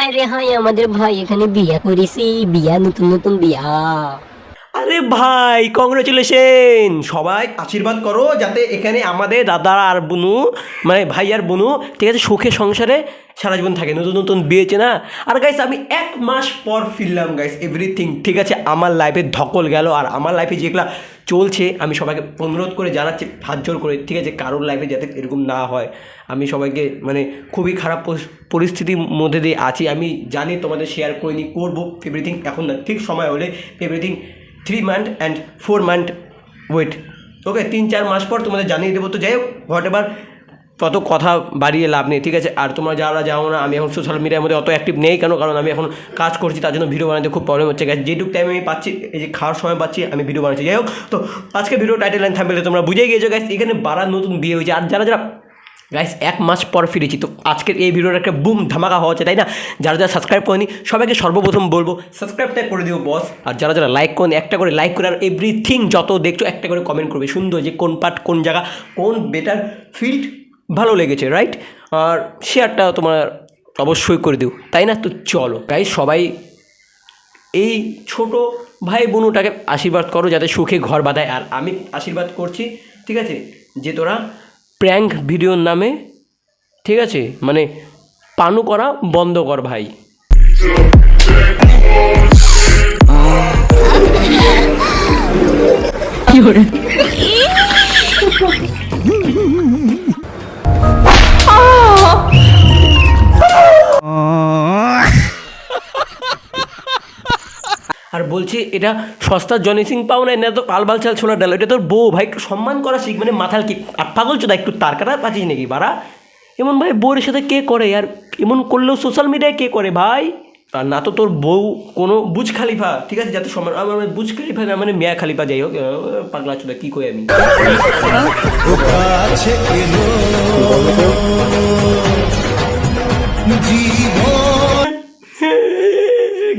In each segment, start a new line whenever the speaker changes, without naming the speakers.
হায় রে হায়, আমাদের ভাই এখানে বিয়া করেছি, বিয়া নতুন নতুন বিয়া।
আরে ভাই কংগ্রেচুলেশন, সবাই আশীর্বাদ করো যাতে এখানে আমাদের দাদা আর বুনু, মানে ভাই আর বুনু, ঠিক আছে, সুখে সংসারে সারা জীবন থাকে। নতুন নতুন বিয়েছে না। আর গাইস আমি 1 মাস পর ফিরলাম গাইস, এভরিথিং ঠিক আছে, আমার লাইফে ধকল গেল। আর আমার লাইফে যেগুলো চলছে আমি সবাইকে অনুরোধ করে জানাচ্ছি, হাত জোর করে, ঠিক আছে, কারোর লাইফে যাতে এরকম না হয়। আমি সবাইকে মানে খুবই খারাপ পরিস্থিতির মধ্যে দিয়ে আছি, আমি জানি, তোমাদের শেয়ার করিনি, করবো এভরিথিং এখন না, ঠিক সময় হলে everything 3 month and 4 month wait, okay, 3-4 মাস পর তোমাদের জানিয়ে দেবো। তো যাই হোক, হোয়াট এভার, তত কথা বাড়িয়ে লাভ নেই, ঠিক আছে। আর তোমরা যারা যাও না, আমি এখন সোশ্যাল মিডিয়ার মধ্যে অত অ্যাক্টিভ নেই, কারণ আমি এখন কাজ করছি, তার জন্য ভিডিও বানাতে খুব প্রবলেম হচ্ছে। যেটুকু টাইম আমি পাচ্ছি, এই যে খাওয়ার সময় পাচ্ছি, আমি ভিডিও বানাচ্ছি। যাই হোক, তো আজকে ভিডিও টাইটেল লাইন থাম্বনেলে তোমরা বুঝেই গিয়েছো গাইস, এখানে বাড়ার নতুন বিয়ে হয়েছে। আর যারা যারা গাইস 1 মাস পর ফিরেছি, তো আজকের এই ভিডিওটা একটা বুম ধামাকা হওয়া হচ্ছে, তাই না? যারা যারা সাবস্ক্রাইব করেনি সবাইকে সর্বপ্রথম বলবো সাবস্ক্রাইবটা করে দিও বস। আর যারা যারা লাইক করেনি একটা করে লাইক করে, আর এভরিথিং যত দেখছো একটা করে কমেন্ট করবে, সুন্দর, যে কোন পার্ট, কোন জায়গা, কোন বেটার ফিল্ড ভালো লেগেছে, রাইট? আর শেয়ারটা তোমার অবশ্যই করে দিও, তাই না? তো চলো গাইস, সবাই এই ছোট ভাই বোনটাকে আশীর্বাদ করো যাতে সুখে ঘর বাঁধায়। আর আমি আশীর্বাদ করছি, ঠিক আছে, যে তোরা প্র্যাঙ্ক ভিডিওর নামে, ঠিক আছে, মানে পানু করা বন্ধ কর ভাই। কি করে আর বলছি, এটা সস্তার জনি সিং পাও না, এটা তো কালবাল চাল ছোলার ডাল, এটা তোর বউ ভাই, একটু সম্মান করা শিখ, মানে মাথার কি আর পাগল চোদা, একটু তার কাটা পাচ্ছিস নাকি বাড়া? এমন ভাই বউয়ের সাথে কে করে? আর এমন করলেও সোশ্যাল মিডিয়ায় কে করে ভাই? আর না তো তোর বউ কোনো বুজ খালিফা, ঠিক আছে, যাতে সম্মান, আমার বুজ খালিফা না, মানে মিয়া খালিফা, যাই হোক, পাগলা চোদা কি কই আমি।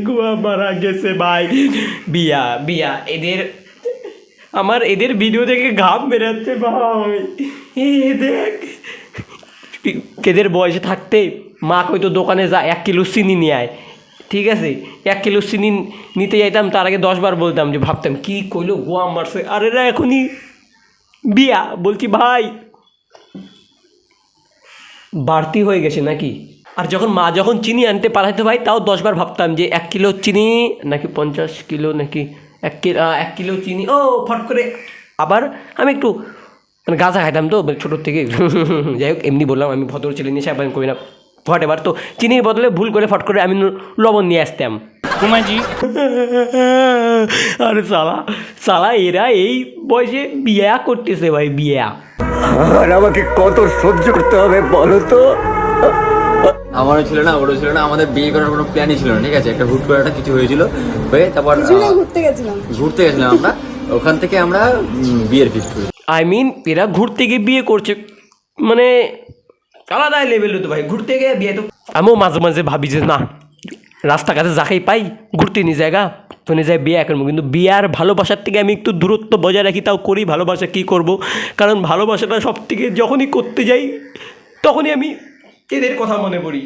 গোয়া মারা গেছে ভাই। বিয়া বিয়া, এদের আমার এদের ভিডিও দেখে ঘাম বেরাচ্ছে ভাই। দেখ, এদের বয়সে থাকতে মা কইতো দোকানে যা 1 কিলো চিনি নিয়ে আয়, ঠিক আছে, 1 কিলো চিনি নিতে যাইতাম, তার আগে 10 বার বলতাম, যে ভাবতাম কি কইলো গোয়া মারছে। আর এরা এখনই বিয়া, বলছি ভাই বাড়তি হয়ে গেছে নাকি? আর যখন মা যখন চিনি আনতে পাঠাইতো ভাই, তাও 10 বার ভাবতাম যে 1 কিলো চিনি নাকি 50 কিলো নাকি 1 কিলো চিনি, ও ফট করে আবার আমি একটু মানে গাঁজা খাইতাম তো ছোটোর থেকে। যাই হোক, এমনি বললাম, আমি ভদ্র ছেলে নিয়ে সাবান করি না, ফট এবার তো চিনির বদলে ভুল করে ফট করে আমি লবণ নিয়ে আসতাম। কুমাজি আরে সালা সালা, এরা এই বয়সে বিয়া করতেছে ভাই, বিয়া।
আর আমাকে কত সহ্য করতে হবে বলো তো?
আমারও ছিল না, ওরও ছিল না, আমাদের বিয়ে করার কোনো প্ল্যানই ছিল না, ঠিক আছে, একটা হুট করে একটা কিছু হয়েছিল, হয়ে তারপর ঘুরতে গেছিলাম আমরা, ওখান থেকে আমরা বিয়ের ফিক্সড করি।
আই মিন এরা ঘুরতে গিয়ে বিয়ে করছে, মানে আলাদাই লেভেল তো ভাই, ঘুরতে গিয়ে বিয়ে। তো আমিও মাঝে মাঝে ভাবি যে না, রাস্তাঘাটে যাকেই পাই ঘুরতে নিয়ে জায়গা তো নিয়ে যায় বিয়ে করবো, কিন্তু বিয়ার ভালোবাসার থেকে আমি একটু দূরত্ব বজায় রাখি, তাও করি। ভালোবাসা কী করব, কারণ ভালোবাসাটা সব থেকে যখনই করতে যাই তখনই আমি এদের কথা মনে পড়ি,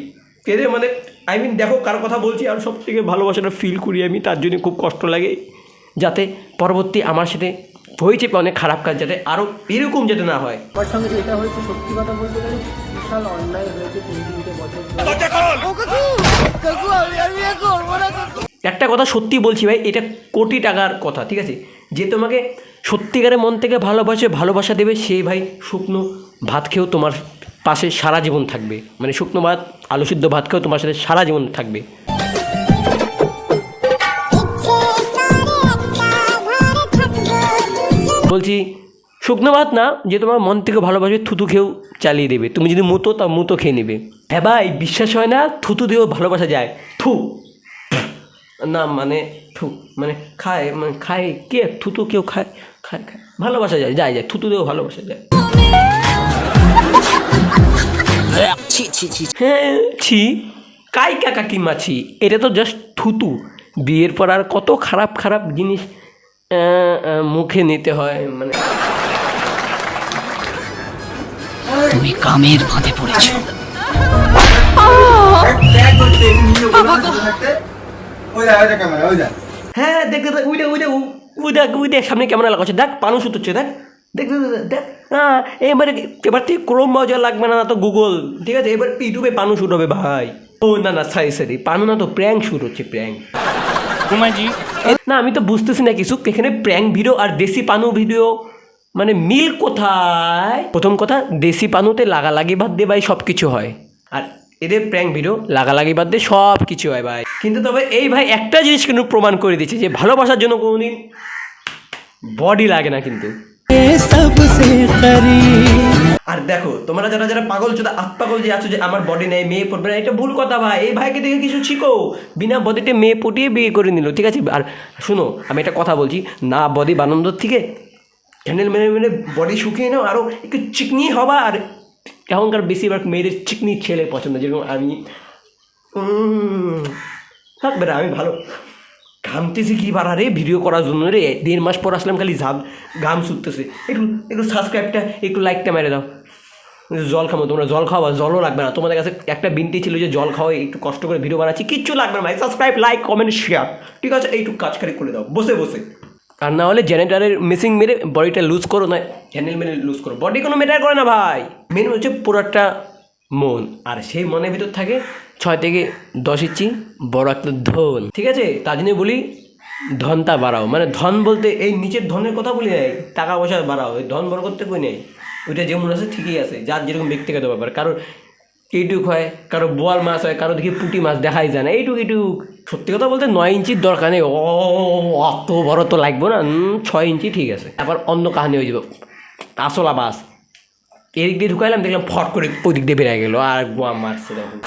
এদের মানে আই মিন দেখো কার কথা বলছি। আর সব থেকে ভালোবাসাটা ফিল করি আমি, তার জন্য খুব কষ্ট লাগে, যাতে পরবর্তী আমার সাথে হয়েছে অনেক খারাপ কাজ যাতে আরও এরকম যাতে না হয়।
আমার সঙ্গে যেটা হয়েছে, সত্যি কথা বলতে গেলে বিশাল অন্যায় হয়েছে। 3-3টে বছর
একটা কথা সত্যি বলছি ভাই, এটা কোটি টাকার কথা, ঠিক আছে, যে তোমাকে সত্যিকারের মন থেকে ভালোবাসা দেবে, সেই ভাই শুকনো ভাত খেয়েও তোমার পাশে সারা জীবন থাকবে, মানে শুকনো ভাত, আলু সিদ্ধ ভাত খেয়েও তোমার সাথে সারা জীবন থাকবে। বলছি শুকনো ভাত না, যে তোমার মন থেকে ভালোবাসবে, থুতু খেয়েও চালিয়ে দেবে। তুমি যদি মুতো, তা মুতো খেয়ে নেবে। হ্যাঁ ভাই, বিশ্বাস হয় না, থুতু দিয়েও ভালোবাসা যায়। থু না মানে থু মানে খায়, মানে খায় কে, থুতু কেউ খায়, খায় খায় ভালোবাসা যায়, যায় যায়, থুতু দিয়েও ভালোবাসা যায়। হ্যাঁ ছি, কাইকা কাকিমা ছি, এটা তো জাস্ট থুতু। বিয়ের পর আর কত খারাপ খারাপ জিনিস মুখে নিতে হয়, মানে
তুমি কামের ফাঁদে পড়েছো।
হ্যাঁ দেখ দেখ ওই দেখ সামনে ক্যামেরা লাগাচ্ছে দেখ পানু শুট হচ্ছে দেখ দেখ দেখ হ্যাঁ এবার থেকে ক্রোম ব্রাউজার লাগবে না তো গুগল, ঠিক আছে? এবার ইউটিউবে পানু শুট হবে ভাই। ও না সরি পানু না তো প্র্যাঙ্ক শুট হচ্ছে, প্র্যাঙ্ক। না আমি তো বুঝতেছি না কিছু, এখানে প্র্যাঙ্ক ভিডিও আর দেশি পানু ভিডিও মানে মিল কোথায়? প্রথম কথা, দেশি পানুতে লাগালাগি বাদ দিয়ে ভাই সব কিছু হয়, আর এদের প্র্যাঙ্ক ভিডিও লাগালাগি বাদ দিয়ে সব কিছু হয় ভাই। কিন্তু তবে এই ভাই একটা জিনিস কিন্তু প্রমাণ করে দিচ্ছে যে ভালোবাসার জন্য কোনোদিন বডি লাগে না কিন্তু। আর দেখো তোমরা যারা পাগল চোদা আত্মাগল যে আছো যে আমার বডি নেই মেয়ে পড়বে না, এটা ভুল কথা ভাই। এই ভাইকে দেখে কিছু শিখো, বিনা বডিতে মেয়ে পটিয়ে বিয়ে করে নিল, ঠিক আছে? আর শুনো আমি একটা কথা বলছি, না বডি বানানোর থেকে হ্যান্ডেল মেনে বডি শুকিয়ে নাও, আরও একটু চিকনি হবা। আর এখনকার বেশিরভাগ মেয়েদের চিকনি ছেলে পছন্দ, যেরকম আমি থাকবে না। আমি ভালো ঘামতেছি কি বাড়া রে ভিডিও করার জন্য রে, 1.5 মাস পর আসলাম খালি ঘাম ছুটতেছে। একটু সাবস্ক্রাইবটা একটু লাইকটা মেরে দাও। জল খাবো, তোমরা জল খাওয়া, জলও লাগবে না তোমাদের কাছে। একটা বিনতি ছিল যে জল খাওয়া, একটু কষ্ট করে ভিডিও বানাচ্ছি, কিচ্ছু লাগবে না ভাই। সাবস্ক্রাইব, লাইক, কমেন্ট, শেয়ার, ঠিক আছে? এইটুকু কাজ খালি করে দাও বসে বসে। আর না হলে জেনারেটারের মেশিন মেরে বডিটা লুজ করো, না হ্যান্ডেল মেরে লুজ করো, বডি কোনো ম্যাটার করে না ভাই। মেন হচ্ছে পুরোটা মন, আর সেই মনের ভিতর থাকে 6 থেকে 10 ইঞ্চি বড় একটা ধন, ঠিক আছে? তার জন্য বলি ধনটা বাড়াও, মানে ধন বলতে এই নিচের ধনের কথা বলি নাই, টাকা পয়সা বাড়াও। এই ধন বড় করতে কই নেই, ওইটা যেমন আছে ঠিকই আছে, যার যেরকম ব্যক্তিগত ব্যাপার। কারোর এইটুক হয়, কারো বোয়াল মাছ হয়, কারো দিকে পুঁটি মাছ দেখাই যায় না, এইটুক। সত্যি কথা বলতে 9 ইঞ্চির দরকার নেই, অত বড় তো লাগবে না, 6 ইঞ্চি ঠিক আছে। আবার অন্য কাহিনী হয়ে যাবে, আসলা বাস এদিক দিয়ে ঢুকাইলাম, দেখলাম ফট করে ওই দিক দিয়ে বেরিয়ে গেলো, আর গোয়া মারছে দেখুন।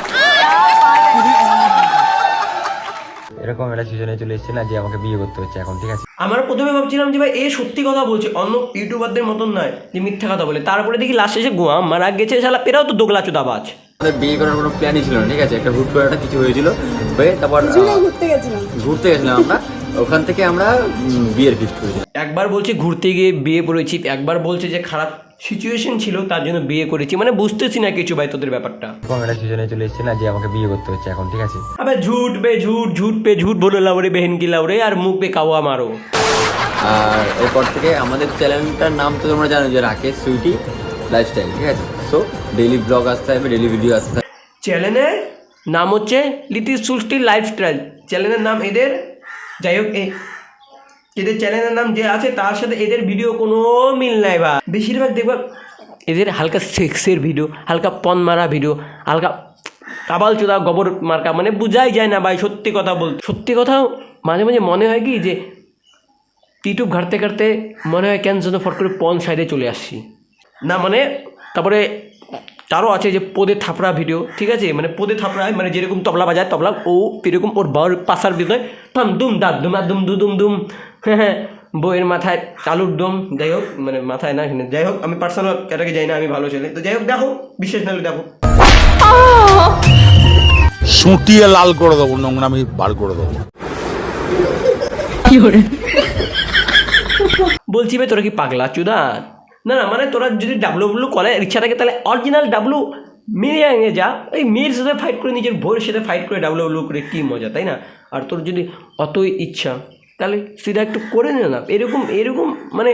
এরকম একটা সিজনে চলে এসেছে না যে আমাকে বিয়ে করতে হচ্ছে এখন, ঠিক আছে?
আমরা প্রথমে ভাবছিলাম যে ভাই এ সত্যি কথা বলছে, অন্য ইউটিউবারদের মতন নয় যে মিথ্যা কথা বলে। তারপরে দেখি লাস্টে এসে গোয়া মারা গেছে, শালা এরাও তো দোগলা চোদাবাজ।
আমাদের বিয়ে করার কোনো প্ল্যানই ছিল না, ঠিক আছে? একটা হুট করে একটা কিছু হয়েছিল, হয়ে তারপর ঘুরতে গেছিলাম আমরা, ওখান থেকে আমরা বিয়ের ফিক্সড করেছিলাম।
একবার বলছে ঘুরতে গিয়ে বিয়ে করেছি, একবার বলছে যে খারাপ সিচুয়েশন ছিল তার জন্য বিয়ে করেছি, মানে বুঝতেছি না কিছু ভাই তোদের ব্যাপারটা।
এরকম একটা সিজনে চলে এসেছে না যে আমাকে বিয়ে করতে হচ্ছে এখন, ঠিক আছে?
আবে ঝুট পে ঝুট বলে লাউরে বেহেন কি লাউরে, আর মুখ পে কাওয়া মারো।
আর এরপর থেকে আমাদের চ্যানেলটার নাম তো তোমরা জানো যে রাকেশ সুইটি লাইফস্টাইল, ঠিক আছে? সো ডেইলি ব্লগ আসতে হবে, ডেইলি ভিডিও আসতে হবে।
চ্যানেলের নাম হচ্ছে লিটিল সুষ্টি লাইফস্টাইল, চ্যানেলের নাম এদের। যাই হোক এদের চ্যানেলের নাম যে আছে তার সাথে এদের ভিডিও কোনো মিল নাই বা বেশিরভাগ দেখবা এদের হালকা সেক্সের ভিডিও, হালকা পন মারা ভিডিও, হালকা কাবাল চোদা গোবর মার্কা, মানে বোঝাই যায় না ভাই। সত্যি কথা বলতে, সত্যি কথা মাঝে মাঝে মনে হয় কি যে ইউটিউব ঘাঁটতে ঘাঁটতে মনে হয় কেন যেন ফট করে পন সাইডে চলে আসছি না, মানে তারপরে তারও আছে যে পদে থাপড়া ভিডিও, ঠিক আছে? মানে পদে থাপড়ায়, মানে যেরকম তবলা বাজায় তবলা, ও এরকম ওর বাউর পাশার ভিতরে থাম দুম দাদ দুম দুম দু দুম দুম, হ্যাঁ বইয়ের মাথায় চালুর দম। যাই হোক মানে মাথায় না, যাই হোক আমি পার্সোনাল এটাকে যাই না, আমি ভালো ছেলে তো। যাই হোক দেখো, বিশেষ নাহলে দেখো,
সুটিয়ে লাল করে দেবো, নোংরামি বার করে দেবো।
বলছি ভাই তোরা কি পাগলা চুদা? না মানে তোরা যদি ডাব্লু করে ইচ্ছা থাকে তাহলে অরিজিনাল ডাব্লু মেয়ে আগে যা, ওই মেয়ের সাথে ফাইট করে, নিজের বউয়ের সাথে ফাইট করে ডাব্লু করে কী মজা, তাই না? আর তোর যদি অতই ইচ্ছা তাহলে সেটা একটু করে নে না। এরকম মানে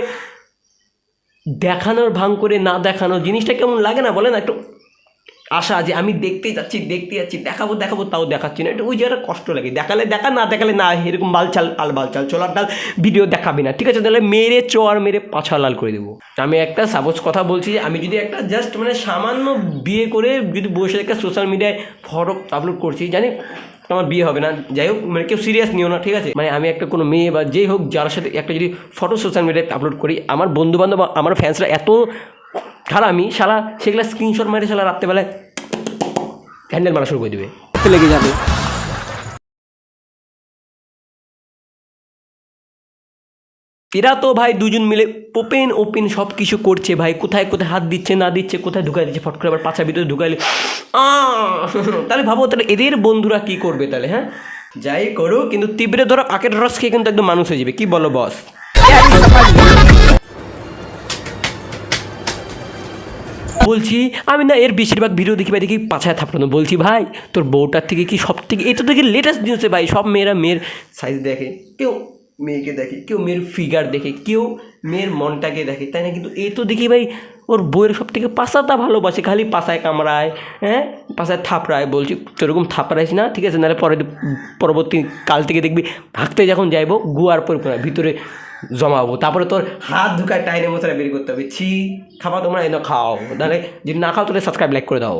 দেখানোর ভাঙ করে না দেখানোর জিনিসটা কেমন লাগে না বলে না? একটু আশা যে আমি দেখতে যাচ্ছি দেখাবো তাও দেখাচ্ছি না, একটু ওই জায়গাটা কষ্ট লাগে। দেখালে দেখা, না দেখালে না, এরকম বালচাল চলার ডাল ভিডিও দেখাবি না, ঠিক আছে? তাহলে মেরে চর মেরে পাছা লাল করে দেবো। আমি একটা সাপোজ কথা বলছি যে আমি যদি একটা জাস্ট মানে সামান্য বিয়ে করে যদি বসে একটা সোশ্যাল মিডিয়ায় ফটো আপলোড করছি, জানি আমার বিয়ে হবে না। যাই হোক মানে কেউ সিরিয়াস নিও না, ঠিক আছে? মানে আমি একটা কোনো মেয়ে বা যেই হোক যার সাথে একটা যদি ফটো সোশ্যাল মিডিয়ায় আপলোড করি, আমার বন্ধুবান্ধব আমার ফ্যান্সরা এত খারাপই শালা, সেগুলো স্ক্রিনশট মারে শালা রাত্রেবেলায় হ্যান্ডেল মারা শুরু করে দেবে, লেগে যাবে। এরা তো ভাই দুজন মিলে ওপেন সব কিছু করছে ভাই, কোথায় হাত দিচ্ছে না দিচ্ছে, কোথায় ঢুকাই দিচ্ছে, ফট করে আবার পাছার ভিতরে ঢুকাইলে তাহলে ভাবো তাহলে এদের বন্ধুরা কি করবে তাহলে? হ্যাঁ যাই করো, কিন্তু তীব্রে ধরো আখের রস খেয়ে কিন্তু একদম মানুষ হয়ে যাবে, কি বলো বস? বলছি আমি না এর বেশিরভাগ ভিডিও দেখি ভাই, দেখি পাছায় থাপড়ানো। বলছি ভাই তোর বউটার থেকে কি সব থেকে এটা থেকে লেটেস্ট জিনিস ভাই, সব মেয়েরা মেয়ের সাইজ দেখে, কেউ মেয়েকে দেখে, কেউ মেয়ের ফিগার দেখে, কেউ মেয়ের মনটাকে দেখে, তাই না? কিন্তু এই তো দেখি ভাই ওর বইয়ের সব থেকে পাশাটা ভালোবাসে, খালি পাশায় কামড়ায়, হ্যাঁ পাশায় থাপড়ায়। বলছি সেরকম থাপড়াইস না, ঠিক আছে? নাহলে পরবর্তী কাল থেকে দেখবি হাঁকতে যখন যাইবো গুয়ার পর ভিতরে জমাবো, তারপরে তোর হাত ঢুকায় টাইনে মশলা বের করতে হবে। ছি, খাবা তোমরা এনে খাও, তাহলে যদি না খাও তাহলে সাবস্ক্রাইব লাইক করে দাও।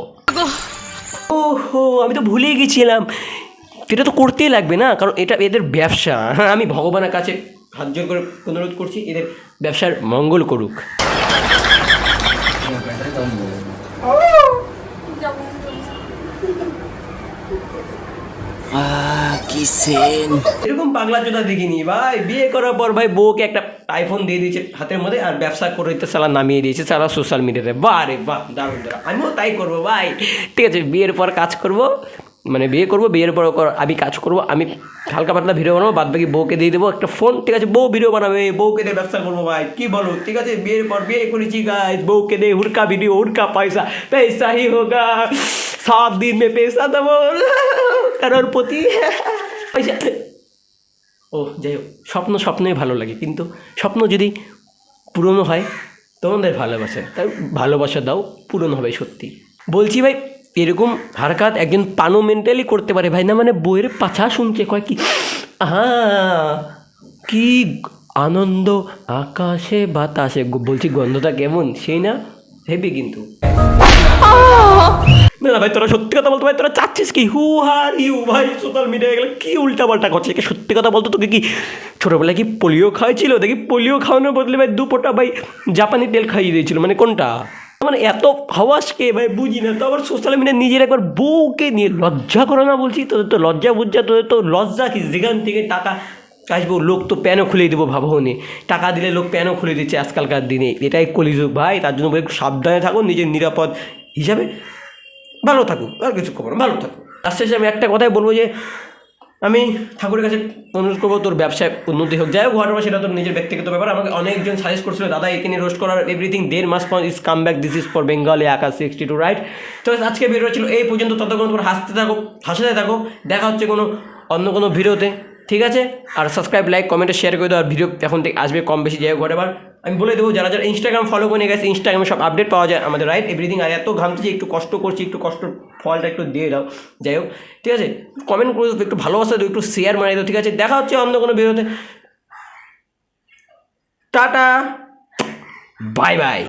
ওহো আমি তো ভুলেই গেছিলাম, এটা তো করতেই লাগবে না, কারণ এটা এদের ব্যবসা। হ্যাঁ আমি ভগবানের কাছে হাত জোর করে অনুরোধ করছি এদের ব্যবসার মঙ্গল করুক। এরকম পাগলা চোদা দেখিনি ভাই, বিয়ে করার পর ভাই বউকে একটা আইফোন দিয়ে দিয়েছে হাতের মধ্যে, আর ব্যবসা করে দিতে সালা নামিয়ে দিয়েছে সালা সোশ্যাল মিডিয়াতে। বাহ রে বাহ, দারুণ দারুণ, আমিও তাই করবো ভাই। ঠিক আছে, বিয়ের পর কাজ করবো, মানে বিয়ে করবো, বিয়ের পর আমি কাজ করবো, আমি হালকা পাতলা ভিডিও বানাবো, বাদ বাকি বউকে দিয়ে দেবো একটা ফোন। ঠিক আছে, বউ ভিডিও বানাবে, বউকে দিয়ে ব্যবসা করবো ভাই, কি বলো? ঠিক আছে, বিয়ের পর বিয়ে করেছি গাইস, বউকে দিয়ে হুড়কা ভিডিও, হুড়কা পয়সা, पैसा ही होगा 7 दिन में पैसा দেবো কারোরপতি পয়সা। ও যাই হোক, স্বপ্নই ভালো লাগে, কিন্তু স্বপ্ন যদি পূরণও হয় তোমাদের ভালোবাসা, তাই ভালোবাসা দাও, পূরণ হবে সত্যি। বলছি ভাই এরকম হারকাত একজন পানো মেন্টালি করতে পারে ভাই, না মানে বইয়ের পাছা শুনছে কয় কি কি আনন্দ আকাশে বাতাসে, বলছি গন্ধটা কেমন সেই না, হেবি কিন্তু। না না ভাই তোরা সত্যি কথা বলতো ভাই, তোরা চাচ্ছিস কি? হু আর ইউ ভাই সোশ্যাল মিডিয়ায় গেলে কি উল্টাপাল্টা করছে, সত্যি কথা বলতো তোকে কি ছোটোবেলায় কি পোলিও খাওয়াইছিল? দেখি পোলিও খাওয়ানোর বদলে ভাই 2 ফোঁটা ভাই জাপানি তেল খাইয়ে দিয়েছিল, মানে কোনটা? মানে এত হাওয়াসকে ভাই বুঝি না, তো আবার সোশ্যাল মিডিয়া নিজের একবার বউকে নিয়ে লজ্জা করো না? বলছি তোদের তো লজ্জা বুঝছা, তোদের তো লজ্জা কি? যেখান থেকে টাকা আসবো লোক তো প্যানও খুলে দেবো ভাবো নি, টাকা দিলে লোক প্যানও খুলে দিচ্ছে আজকালকার দিনে, এটাই কলিযুগ ভাই। তার জন্য একটু সাবধানে থাকুন, নিজের নিরাপদ হিসাবে ভালো থাকুক, আর কিছু খবর ভালো থাকুক। তার শেষে আমি একটা কথাই বলবো যে আমি ঠাকুরের কাছে অনুরোধ করবো তোর ব্যবসায় উন্নতি হোক। যাই হোক ঘটনা সেটা তোর নিজের ব্যক্তিগত ব্যাপার। আমাকে অনেকজন সাজেস্ট করছিল দাদা এখানে রোস্ট করার এভরিথিং দের মাস is come back, this is for Bengali Akash 62 right. তো আজকে ভিডিও ছিল এই পর্যন্ত, ততক্ষণ তোমরা হাসতে থাকো, দেখা হচ্ছে অন্য কোনো ভিডিওতে, ঠিক আছে? আর সাবস্ক্রাইব লাইক কমেন্টে শেয়ার করে দাও, আর ভিডিও এখন থেকে আসবে কম বেশি, যাই হোক এবার আমি বলে দেবো যারা যারা ইনস্টাগ্রাম ফলো করে নিয়ে গেছে, ইনস্টাগ্রামে সব আপডেট পাওয়া যায় আমাদের রাইট এভরিথিং। আর এত ঘামতেছি, একটু কষ্ট করছি, একটু কষ্ট ফলটা একটু দিয়ে দাও, যাই হোক ঠিক আছে? কমেন্ট করে দেবো, একটু ভালোবাসা দেবো, একটু শেয়ার মারিয়ে দাও, ঠিক আছে? দেখা হচ্ছে অন্য কোনো ভিডিওতে, টাটা বাই বাই।